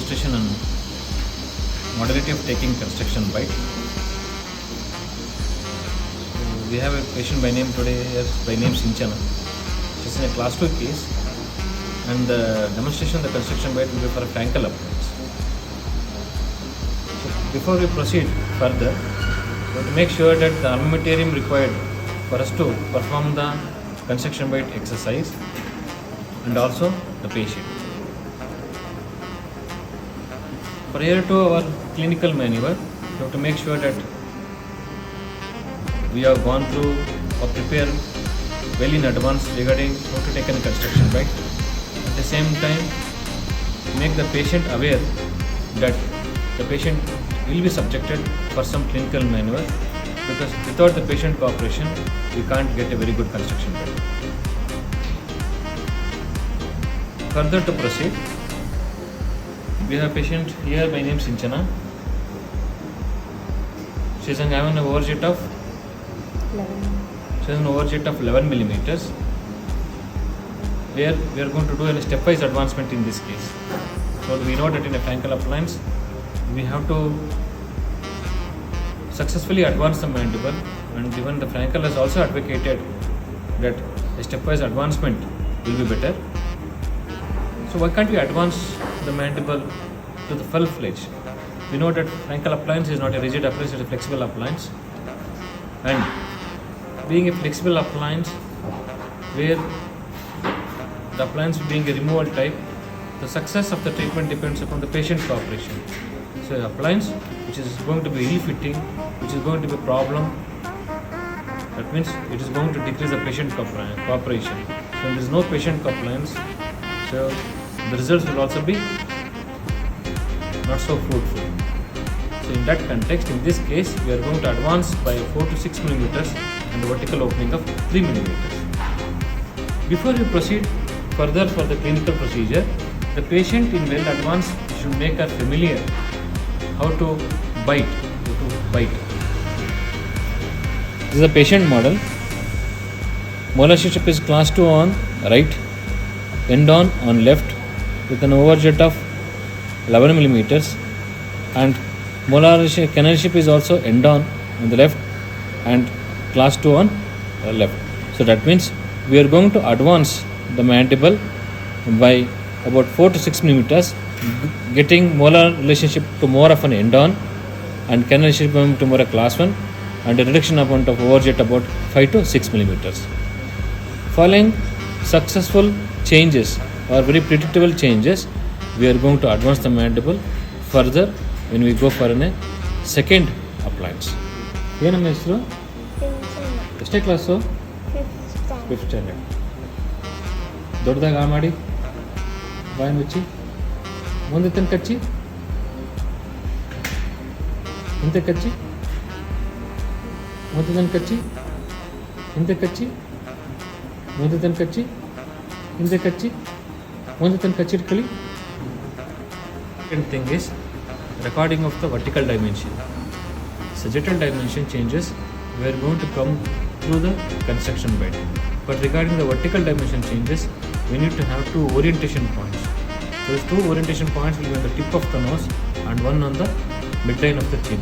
demonstration on modality of taking construction bite. We have a patient by name today here, by name Sinchan. She's in a class 2 case, and the demonstration of the construction bite will be for a frankel appliance. So before we proceed further, we have to make sure that the armamentarium required for us to perform the construction bite exercise and also the patient. Prior to our clinical maneuver, we have to make sure that we have gone through or prepared well in advance regarding how to take a construction bite. At the same time, make the patient aware that the patient will be subjected for some clinical maneuver, because without the patient cooperation, we can't get a very good construction bite. Further to proceed, we have a patient here by name Sinchana. She is having an overjet of 11 millimeters. Where we are going to do a stepwise advancement in this case. So we know that in a frankel appliance, we have to successfully advance the mandible, and even the frankel has also advocated that a stepwise advancement will be better. So why can't we advance the mandible to the full-fledged? We know that frankel appliance is not a rigid appliance, it is a flexible appliance. And being a flexible appliance, where the appliance being a removal type, the success of the treatment depends upon the patient cooperation. So an appliance which is going to be ill-fitting, which is going to be a problem, that means it is going to decrease the patient cooperation. So when there is no patient compliance, so the results will also be not so fruitful. So in that context, in this case, we are going to advance by 4 to 6 millimeters and the vertical opening of 3 millimeters. Before we proceed further for the clinical procedure, the patient in well advance should make her familiar how to bite. This is a patient model. Molar relationship is class 2 on right, end on left, with an overjet of 11 millimeters, and molar canalship is also end on the left and class 2 on left. So that means we are going to advance the mandible by about 4 to 6 millimeters, getting molar relationship to more of an end on and canalship to more a class 1, and a reduction amount of overjet about 5 to 6 millimeters. Following successful changes or very predictable changes, we are going to advance the mandible further when we go for a second appliance. ಏನಮ್ಮ ಹೆಸರು? ಎಷ್ಟೇ class? 5th standard. ದೊಡ್ಡದಾಗಿ ಆ ಮಾಡಿ, ಬಾಯಿ ಮುಚ್ಚಿ, ಮುಂದೆ ತನಕ ಕಚ್ಚಿ, ಹಿಂದೆ ಕಚ್ಚಿ, ಮುಂದೆ ತನಕ ಕಚ್ಚಿ, ಹಿಂದೆ ಕಚ್ಚಿ, ಮುಂದೆ ತನಕ ಕಚ್ಚಿ, ಹಿಂದೆ ಕಚ್ಚಿ, ಮುಂದೆ ತನಕ ಕಚ್ಚಿಟ್ಕೊಳ್ಳಿ. Second thing is recording of the vertical dimension. Sagittal dimension changes, we are going to come through the construction bite. But regarding the vertical dimension changes, we need to have 2 orientation points. Those 2 orientation points will be on the tip of the nose and one on the midline of the chin.